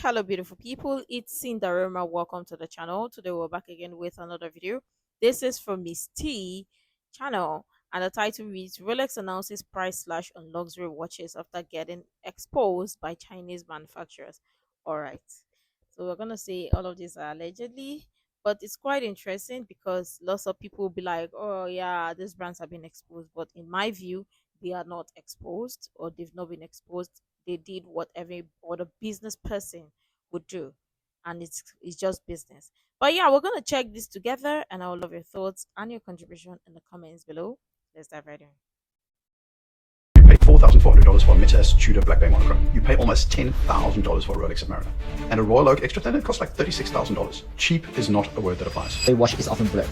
hello beautiful people, it's Cinderella. Welcome to the channel. Today we're back again with another video. This is from Miss T channel, and the title reads Rolex announces price slash on luxury watches after getting exposed by Chinese manufacturers. All right, so we're gonna say all of these are allegedly, but it's quite interesting because lots of people will be like, oh yeah, these brands have been exposed, but in my view they are not exposed, or they've not been exposed. They did what every other business person would do, and it's just business. But yeah, we're gonna check this together, and I would love your thoughts and your contribution in the comments below. Let's dive right in. You pay $4,400 for a mid-test Tudor Black Bay monochrome. You pay almost $10,000 for a Rolex Submariner. And a Royal Oak Extra Standard costs like $36,000. Cheap is not a word that applies. The watch is often blurred.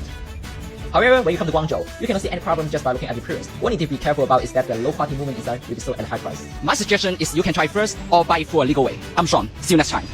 However, when you come to Guangzhou, you cannot see any problem just by looking at the appearance. What you need to be careful about is that the low quality movement inside will be sold at a high price. My suggestion is you can try first or buy it for a legal way. I'm Sean. See you next time.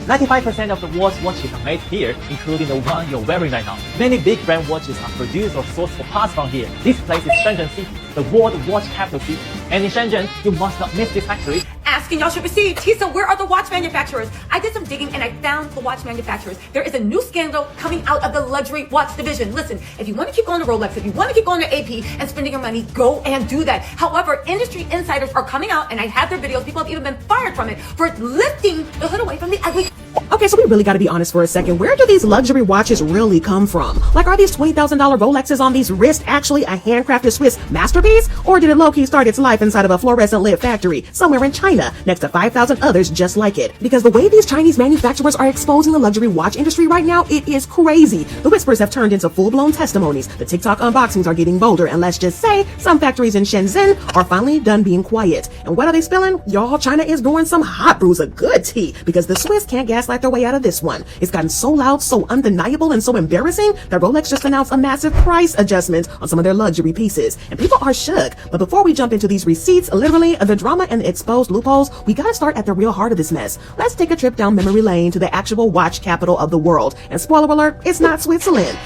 95% of the world's watches are made here, including the one you're wearing right now. Many big brand watches are produced or sourced for parts from here. This place is Shenzhen City, the world watch capital city. And in Shenzhen, you must not miss this factory. Asking y'all should receive. Tisa, where are the watch manufacturers? I did some digging and I found the watch manufacturers. There is a new scandal coming out of the luxury watch division. Listen, if you want to keep going to Rolex, if you want to keep going to AP and spending your money, go and do that. However, industry insiders are coming out, and I have their videos. People have even been fired from it for lifting the hood away from the ugly. Okay, so we really got to be honest for a second. Where do these luxury watches really come from? Like, are these $20,000 Rolexes on these wrists actually a handcrafted Swiss masterpiece? Or did it low-key start its life inside of a fluorescent-lit factory somewhere in China next to 5,000 others just like it? Because the way these Chinese manufacturers are exposing the luxury watch industry right now, it is crazy. The whispers have turned into full-blown testimonies. The TikTok unboxings are getting bolder, and let's just say some factories in Shenzhen are finally done being quiet. And what are they spilling? Y'all, China is brewing some hot brews of good tea, because the Swiss can't gaslight their way out of this one. It's gotten so loud, so undeniable, and so embarrassing that Rolex just announced a massive price adjustment on some of their luxury pieces. And people are shook. But before we jump into these receipts, literally, the drama and the exposed loopholes, we gotta start at the real heart of this mess. Let's take a trip down memory lane to the actual watch capital of the world. And spoiler alert, it's not Switzerland.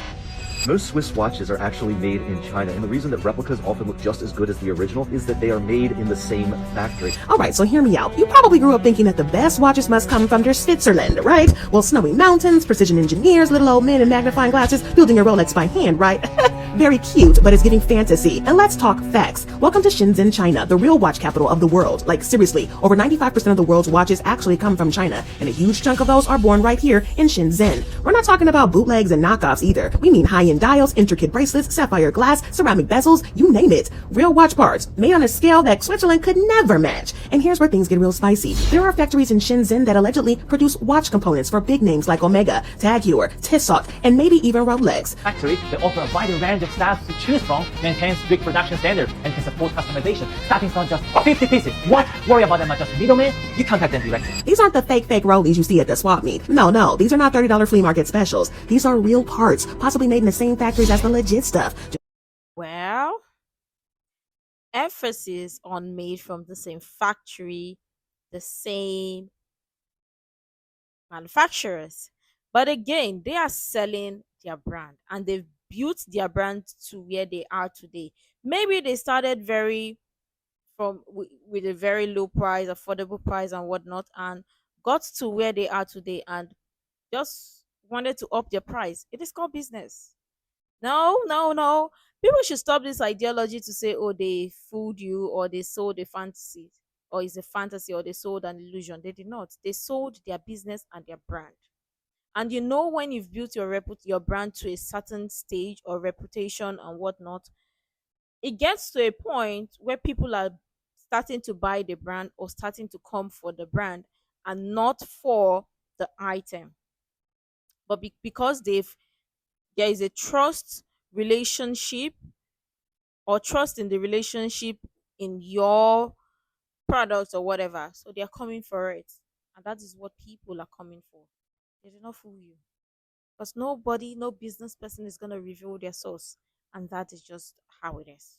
Most Swiss watches are actually made in China, and the reason that replicas often look just as good as the original is that they are made in the same factory. Alright, so hear me out. You probably grew up thinking that the best watches must come from their Switzerland, right? Well, snowy mountains, precision engineers, little old men in magnifying glasses, building a Rolex by hand, right? Very cute, but it's getting fantasy. And let's talk facts. Welcome to Shenzhen, China, the real watch capital of the world. Like, seriously, over 95% of the world's watches actually come from China, and a huge chunk of those are born right here in Shenzhen. We're not talking about bootlegs and knockoffs either. We mean high-end dials, intricate bracelets, sapphire glass, ceramic bezels, you name it. Real watch parts, made on a scale that Switzerland could never match. And here's where things get real spicy. There are factories in Shenzhen that allegedly produce watch components for big names like Omega, Tag Heuer, Tissot, and maybe even Rolex. Factory, they offer a wide range of styles to choose from, maintain strict production standards, and can support customization, starting from just 50 pieces. What? Worry about them are just middlemen? You contact them directly. These aren't the fake rollies you see at the swap meet. No, these are not $30 flea market specials. These are real parts, possibly made in the same factories as the legit stuff. Well, emphasis on made from the same factory, the same manufacturers. But again, they are selling their brand, and they've built their brand to where they are today. Maybe they started with a very low price, affordable price, and whatnot, and got to where they are today, and just wanted to up their price. It is called business. No. People should stop this ideology to say, oh, they fooled you, or they sold a fantasy, or it's a fantasy, or they sold an illusion. They did not. They sold their business and their brand. And you know, when you've built your brand to a certain stage or reputation and whatnot, it gets to a point where people are starting to buy the brand or starting to come for the brand and not for the item. But because there is a trust relationship, or trust in the relationship in your product or whatever, so they're coming for it. And that is what people are coming for. They do not fool you, because nobody, no business person is going to reveal their source, and that is just how it is.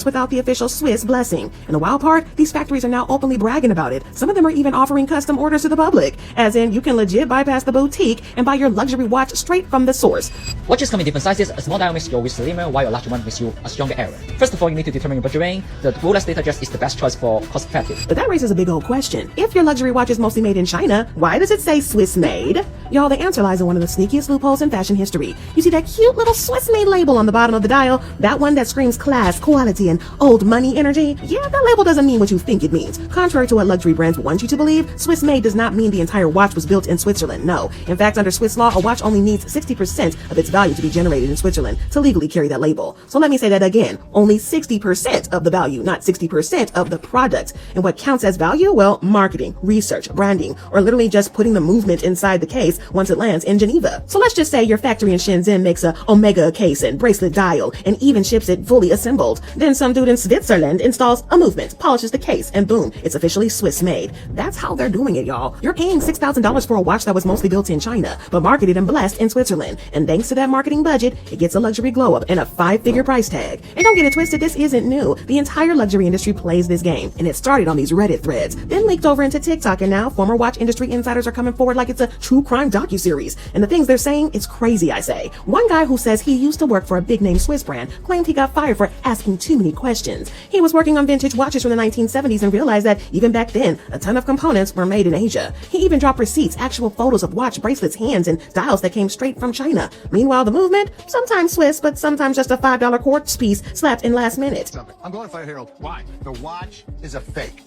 without the official Swiss blessing. And the wild part, these factories are now openly bragging about it. Some of them are even offering custom orders to the public, as in you can legit bypass the boutique and buy your luxury watch straight from the source. Watches come in different sizes. A small dial makes your wrist slimmer, while a larger one makes you a stronger error. First of all, you need to determine your budget range. The Rolex data dress is the best choice for cost effective. But that raises a big old question. If your luxury watch is mostly made in China, why does it say Swiss made? Y'all, the answer lies in one of the sneakiest loopholes in fashion history. You see that cute little Swiss made label on the bottom of the dial? That one that screams class, quality, and old money energy? Yeah, that label doesn't mean what you think it means. Contrary to what luxury brands want you to believe, Swiss made does not mean the entire watch was built in Switzerland. No. In fact, under Swiss law, a watch only needs 60% of its value to be generated in Switzerland to legally carry that label. So let me say that again. Only 60% of the value, not 60% of the product. And what counts as value? Well, marketing, research, branding, or literally just putting the movement inside the case once it lands in Geneva. So let's just say your factory in Shenzhen makes a Omega case and bracelet dial and even ships it fully assembled. Then some dude in Switzerland installs a movement, polishes the case, and boom, it's officially Swiss made. That's how they're doing it, y'all. You're paying $6,000 for a watch that was mostly built in China, but marketed and blessed in Switzerland. And thanks to that marketing budget, it gets a luxury glow up and a 5-figure price tag. And don't get it twisted, this isn't new. The entire luxury industry plays this game, and it started on these Reddit threads, then leaked over into TikTok, and now former watch industry insiders are coming forward like it's a true crime docuseries. And the things they're saying, it's crazy, I say. One guy who says he used to work for a big name Swiss brand claimed he got fired for asking too many questions. He was working on vintage watches from the 1970s and realized that even back then, a ton of components were made in Asia. He even dropped receipts, actual photos of watch bracelets, hands, and dials that came straight from China. Meanwhile, the movement, sometimes Swiss, but sometimes just a $5 quartz piece slapped in last minute. I'm going to fight Harold. Why? The watch is a fake.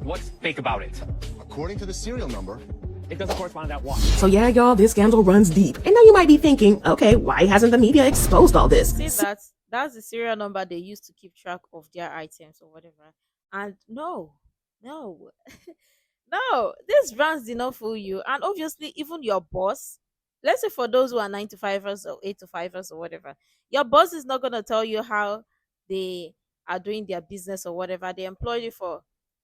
What's fake about it? According to the serial number, It doesn't correspond to that watch. So yeah, y'all, this scandal runs deep. And now you might be thinking, okay, why hasn't the media exposed all this? See, that's the serial number they use to keep track of their items or whatever. And no, no, no, these brands did not fool you. And obviously, even your boss, let's say for those who are 9 to 5ers or 8 to 5ers or whatever, your boss is not gonna tell you how they are doing their business or whatever. They employ you for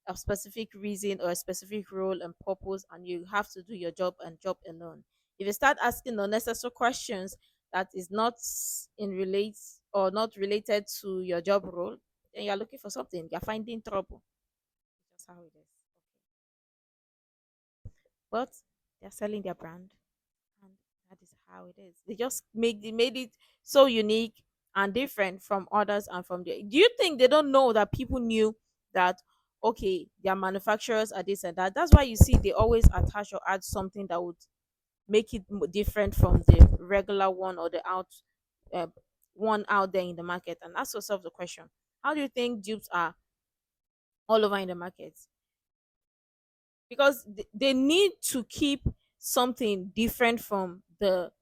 a specific reason or a specific role and purpose, and you have to do your job and job alone. If you start asking unnecessary questions that is not in relate or not related to your job role, then you're looking for something. You're finding trouble. That's how it is. But they're selling their brand, and that is how it is. They made it so unique and different from others and from the. Do you think they don't know that people knew that? Okay, their manufacturers are this and that. That's why you see they always attach or add something that would make it different from the regular one or the one out there in the market. And ask yourself the question: how do you think dupes are all over in the market? Because they need to keep something different from the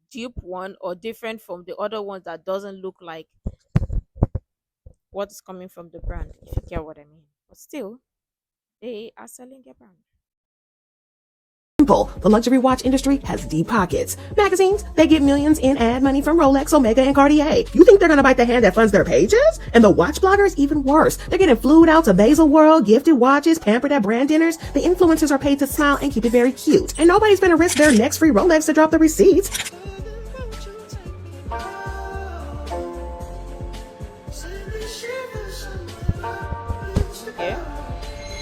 dupe one or different from the other ones that doesn't look like what is coming from the brand, if you get what I mean. But still, they are selling their brand. Simple. The luxury watch industry has deep pockets. Magazines, they get millions in ad money from Rolex, Omega, and Cartier. You think they're gonna bite the hand that funds their pages? And the watch bloggers, even worse. They're getting flued out to Basil World, gifted watches, pampered at brand dinners. The influencers are paid to smile and keep it very cute. And nobody's gonna risk their next free Rolex to drop the receipts.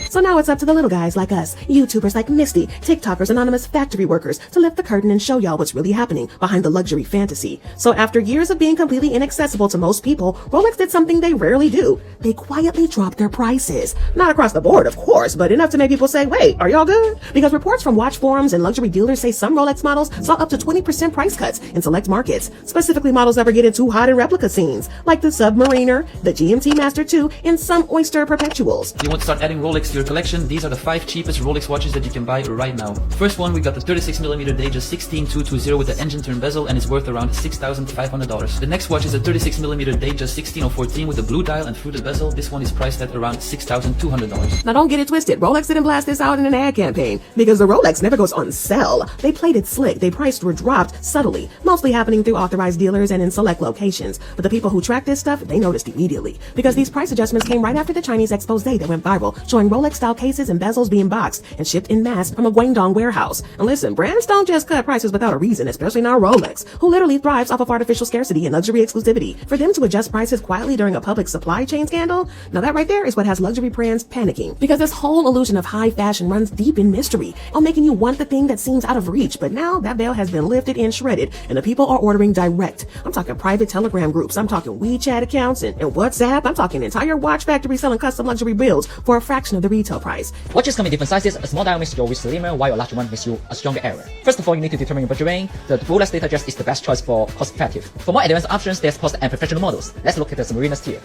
So now it's up to the little guys like us, YouTubers like Misty, TikTokers, anonymous factory workers, to lift the curtain and show y'all what's really happening behind the luxury fantasy. So after years of being completely inaccessible to most people, Rolex did something they rarely do. They quietly dropped their prices. Not across the board, of course, but enough to make people say, wait, are y'all good? Because reports from watch forums and luxury dealers say some Rolex models saw up to 20% price cuts in select markets, specifically models that were getting too hot in replica scenes, like the Submariner, the GMT Master 2, and some Oyster Perpetuals. You want to start adding Rolex to your collection? These are the 5 cheapest Rolex watches that you can buy right now. First one, we got the 36mm Datejust 16220 with the engine turn bezel and is worth around $6,500. The next watch is a 36mm Datejust 16014 with the blue dial and fluted bezel. This one is priced at around $6,200. Now don't get it twisted. Rolex didn't blast this out in an ad campaign because the Rolex never goes on sale. They played it slick. They priced were dropped subtly, mostly happening through authorized dealers and in select locations. But the people who track this stuff, they noticed immediately because these price adjustments came right after the Chinese expose that went viral, showing Rolex Rolex-style cases and bezels being boxed and shipped in mass from a Guangdong warehouse. And listen, brands don't just cut prices without a reason, especially not Rolex, who literally thrives off of artificial scarcity and luxury exclusivity. For them to adjust prices quietly during a public supply chain scandal, now that right there is what has luxury brands panicking. Because this whole illusion of high fashion runs deep in mystery, on making you want the thing that seems out of reach. But now that veil has been lifted and shredded, and the people are ordering direct. I'm talking private Telegram groups, I'm talking WeChat accounts and WhatsApp, I'm talking entire watch factories selling custom luxury builds for a fraction of the retail price. Watches come in different sizes. A small dial makes your wrist slimmer, while a larger one makes you a stronger error. First of all, you need to determine your budget range. The Rolex data just is the best choice for cost effective. For more advanced options, there's post and professional models. Let's look at the Submarinas tier.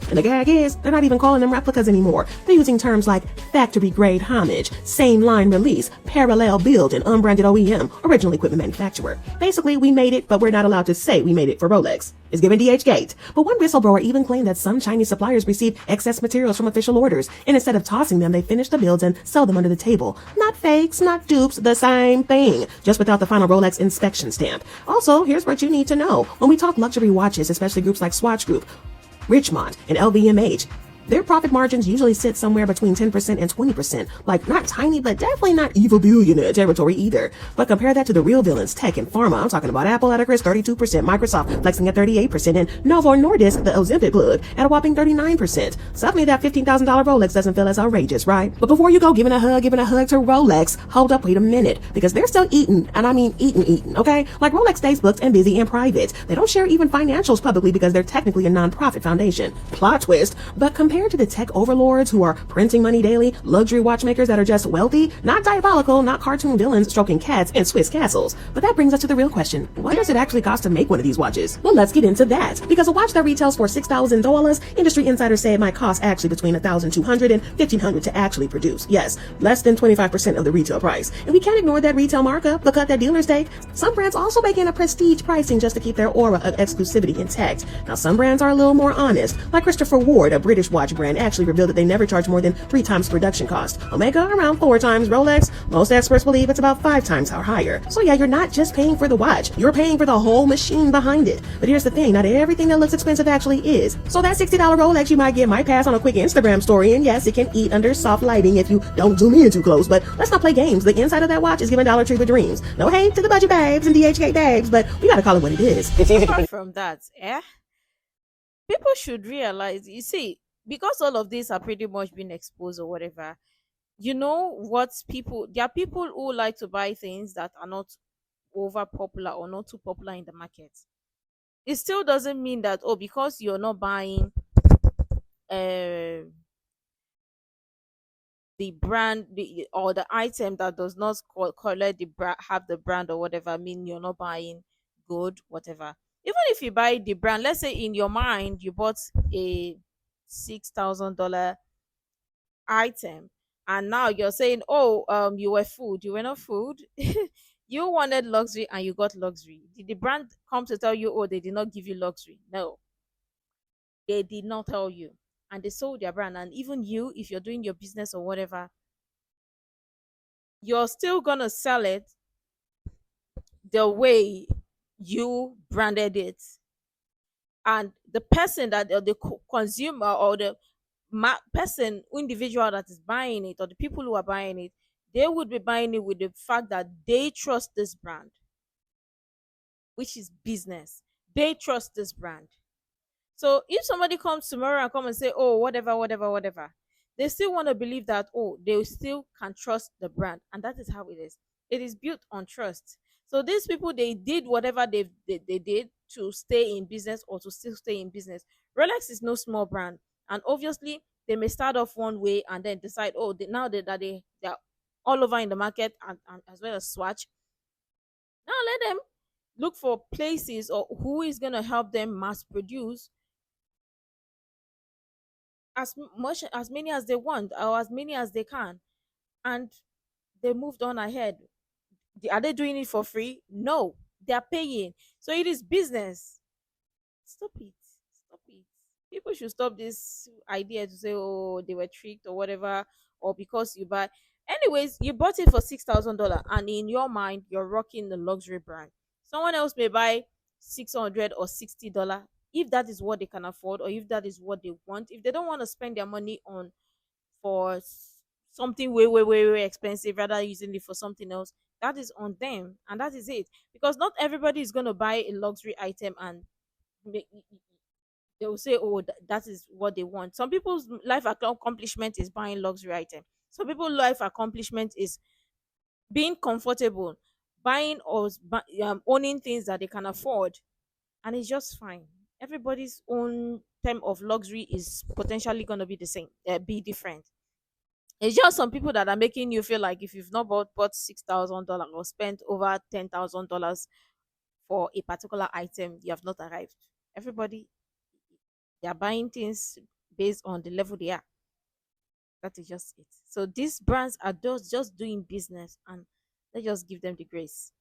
And the gag is, they're not even calling them replicas anymore. They're using terms like factory-grade homage, same-line release, parallel build, and unbranded OEM, original equipment manufacturer. Basically, we made it, but we're not allowed to say we made it for Rolex. It's given DH Gate. But one whistleblower even claimed that some Chinese suppliers received excess materials from official orders, and instead of tossing them, they finish the builds and sell them under the table. Not fakes, not dupes, the same thing, just without the final Rolex inspection stamp. Also, here's what you need to know. When we talk luxury watches, especially groups like Swatch Group, Richmond, and LVMH, their profit margins usually sit somewhere between 10% and 20%. Like, not tiny, but definitely not evil billionaire territory either. But compare that to the real villains, tech and pharma. I'm talking about Apple at a crisp 32%, Microsoft flexing at 38%, and Novo Nordisk, the Ozempic plug, at a whopping 39%. Suddenly that $15,000 Rolex doesn't feel as outrageous, right? But before you go giving a hug to Rolex, hold up, wait a minute. Because they're still eating, and I mean eating, okay? Like, Rolex stays booked and busy and private. They don't share even financials publicly because they're technically a non-profit foundation. Plot twist. But compared to the tech overlords who are printing money daily, luxury watchmakers that are just wealthy, not diabolical, not cartoon villains stroking cats in Swiss castles. But that brings us to the real question. What does it actually cost to make one of these watches? Well, let's get into that. Because a watch that retails for $6,000, industry insiders say it might cost actually between $1,200 and $1,500 to actually produce. Yes, less than 25% of the retail price. And we can't ignore that retail markup, the cut that dealers take. Some brands also bake in a prestige pricing just to keep their aura of exclusivity intact. Now, some brands are a little more honest, like Christopher Ward, a British watch brand, actually revealed that they never charge more than 3 times production cost. Omega around 4 times. Rolex, most experts believe it's about 5 times or higher. So yeah, you're not just paying for the watch, you're paying for the whole machine behind it. But here's the thing, not everything that looks expensive actually is. So that $60 Rolex you might get might pass on a quick Instagram story, and yes, it can eat under soft lighting if you don't zoom in too close, but let's not play games. The inside of that watch is giving Dollar Tree with dreams. No hate to the budget babes and DHK babes, but we gotta call it what it is. It's easy to Apart from that, people should realize, you see, because all of these are pretty much being exposed or whatever, you know what, there are people who like to buy things that are not over popular or not too popular in the market. It still doesn't mean that, oh, because you're not buying uh, the brand or the item that does not collect the have the brand or whatever, mean you're not buying good, whatever. Even if you buy the brand, let's say in your mind you bought a $6,000 item, and now you're saying, oh, you were food, you were not food. You wanted luxury and you got luxury. Did the brand come to tell you, oh, they did not give you luxury? No, they did not tell you, and they sold their brand. And even you, if you're doing your business or whatever, you're still gonna sell it the way you branded it. And the person that, or the consumer, or the person, individual that is buying it, or the people who are buying it, they would be buying it with the fact that they trust this brand, which is business. They trust this brand. So if somebody comes tomorrow and come and say, oh, whatever, they still want to believe that, oh, they still can trust the brand. And that is how it is. It is built on trust. So these people, they did whatever they did to stay in business or to still stay in business. Rolex is no small brand. And obviously, they may start off one way and then decide, oh, now that they're all over in the market, and as well as Swatch, now let them look for places or who is going to help them mass produce as many as they want or as many as they can. And they moved on ahead. Are they doing it for free? No, they are paying. So it is business. Stop it. Stop it. People should stop this idea to say, oh, they were tricked or whatever, or because you buy. Anyways, you bought it for $6,000, and in your mind, you're rocking the luxury brand. Someone else may buy $600 or $60 if that is what they can afford, or if that is what they want. If they don't want to spend their money on for something way, way, way, way expensive rather than using it for something else, that is on them, and that is it. Because not everybody is going to buy a luxury item and make, they will say, "Oh, that is what they want." Some people's life accomplishment is buying luxury item. Some people's life accomplishment is being comfortable, buying or owning things that they can afford, and it's just fine. Everybody's own term of luxury is potentially going to be the same, be different. It's just some people that are making you feel like if you've not bought $6,000 or spent over $10,000 for a particular item, you have not arrived. Everybody, they are buying things based on the level they are. That is just it. So these brands are just doing business, and let's just give them the grace.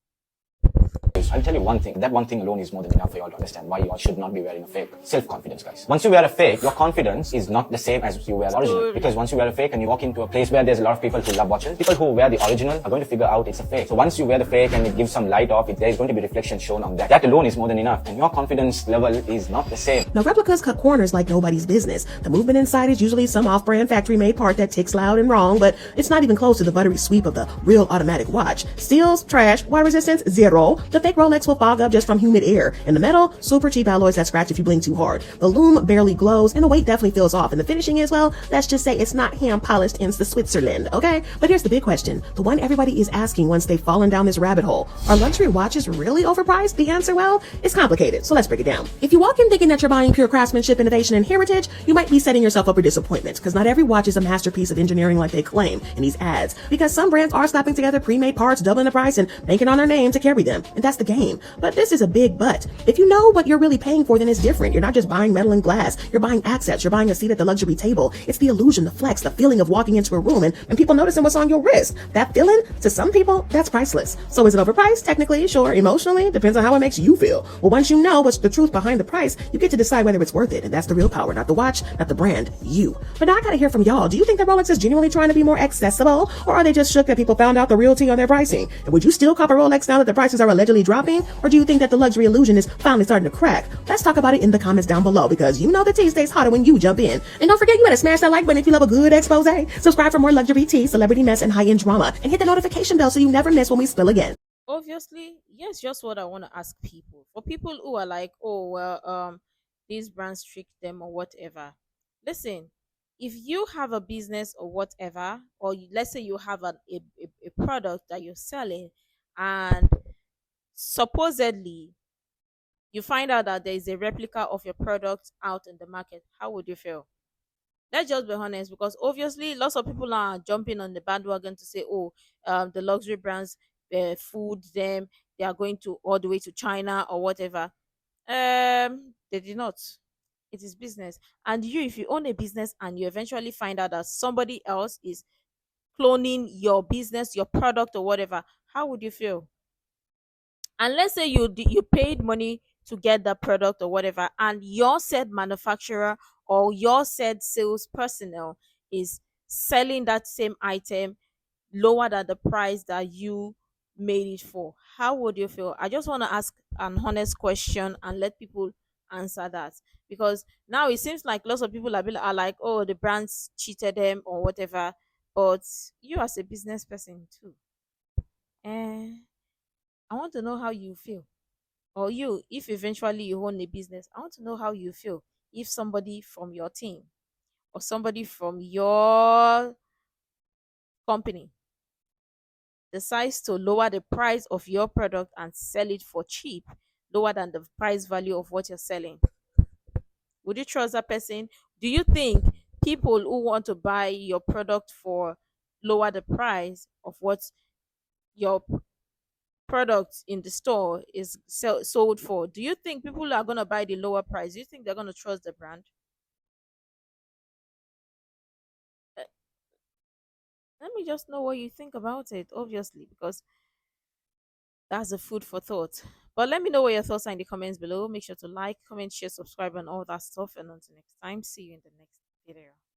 I'll tell you one thing. That one thing alone is more than enough for you all to understand why you all should not be wearing a fake. Self-confidence, guys. Once you wear a fake, your confidence is not the same as you wear the original. Because once you wear a fake and you walk into a place where there's a lot of people who love watches, people who wear the original are going to figure out it's a fake. So once you wear the fake and it gives some light off, there's going to be reflection shown on that. That alone is more than enough. And your confidence level is not the same. Now, replicas cut corners like nobody's business. The movement inside is usually some off-brand factory-made part that ticks loud and wrong, but it's not even close to the buttery sweep of the real automatic watch. Steals, trash, wire resistance, zero. The fake Rolex will fog up just from humid air. And the metal, super cheap alloys that scratch if you blink too hard. The lume barely glows, and the weight definitely feels off. And the finishing is, well, let's just say it's not hand-polished in the Switzerland, okay? But here's the big question, the one everybody is asking once they've fallen down this rabbit hole. Are luxury watches really overpriced? The answer, well, it's complicated, so let's break it down. If you walk in thinking that you're buying pure craftsmanship, innovation, and heritage, you might be setting yourself up for disappointment, because not every watch is a masterpiece of engineering like they claim in these ads. Because some brands are slapping together pre-made parts, doubling the price, and banking on their name to carry them. And that's the game. But this is a big but. If you know what you're really paying for, then it's different. You're not just buying metal and glass. You're buying accents. You're buying a seat at the luxury table. It's the illusion, the flex, the feeling of walking into a room and people noticing what's on your wrist. That feeling, to some people, that's priceless. So is it overpriced? Technically, sure. Emotionally, depends on how it makes you feel. Well, once you know what's the truth behind the price, you get to decide whether it's worth it. And that's the real power, not the watch, not the brand, you. But now I gotta hear from y'all. Do you think that Rolex is genuinely trying to be more accessible? Or are they just shook that people found out the real tea on their pricing? And would you still cop a Rolex now that the prices are allegedly dropping? Or do you think that the luxury illusion is finally starting to crack? Let's talk about it in the comments down below, because you know the tea stays hotter when you jump in. And don't forget, you gotta smash that like button if you love a good expose. Subscribe for more luxury tea, celebrity mess, and high-end drama. And hit the notification bell so you never miss when we spill again. Obviously, yes, just what I want to ask people. For people who are like, oh well, these brands trick them or whatever. Listen, if you have a business or whatever, or let's say you have a product that you're selling, and supposedly you find out that there is a replica of your product out in the market, how would you feel? Let's just be honest, because obviously lots of people are jumping on the bandwagon to say, oh, the luxury brands food them, they are going to all the way to China or whatever. They did not. It is business. And you, if you own a business and you eventually find out that somebody else is cloning your business, your product or whatever, how would you feel? And let's say you paid money to get that product or whatever, and your said manufacturer or your said sales personnel is selling that same item lower than the price that you made it for, how would you feel? I just want to ask an honest question and let people answer that, because now it seems like lots of people are like, oh, the brands cheated them or whatever, but you as a business person too, and I want to know how you feel. Or you, if eventually you own a business, I want to know how you feel if somebody from your team or somebody from your company decides to lower the price of your product and sell it for cheap, lower than the price value of what you're selling. Would you trust that person? Do you think people who want to buy your product for lower the price of what your product in the store is sold for, do you think people are going to buy the lower price? Do you think they're going to trust the brand? Uh, Let me just know what you think about it, obviously, because that's the food for thought. But let me know what your thoughts are in the comments below. Make sure to like, comment, share, subscribe, and all that stuff. And until next time, see you in the next video.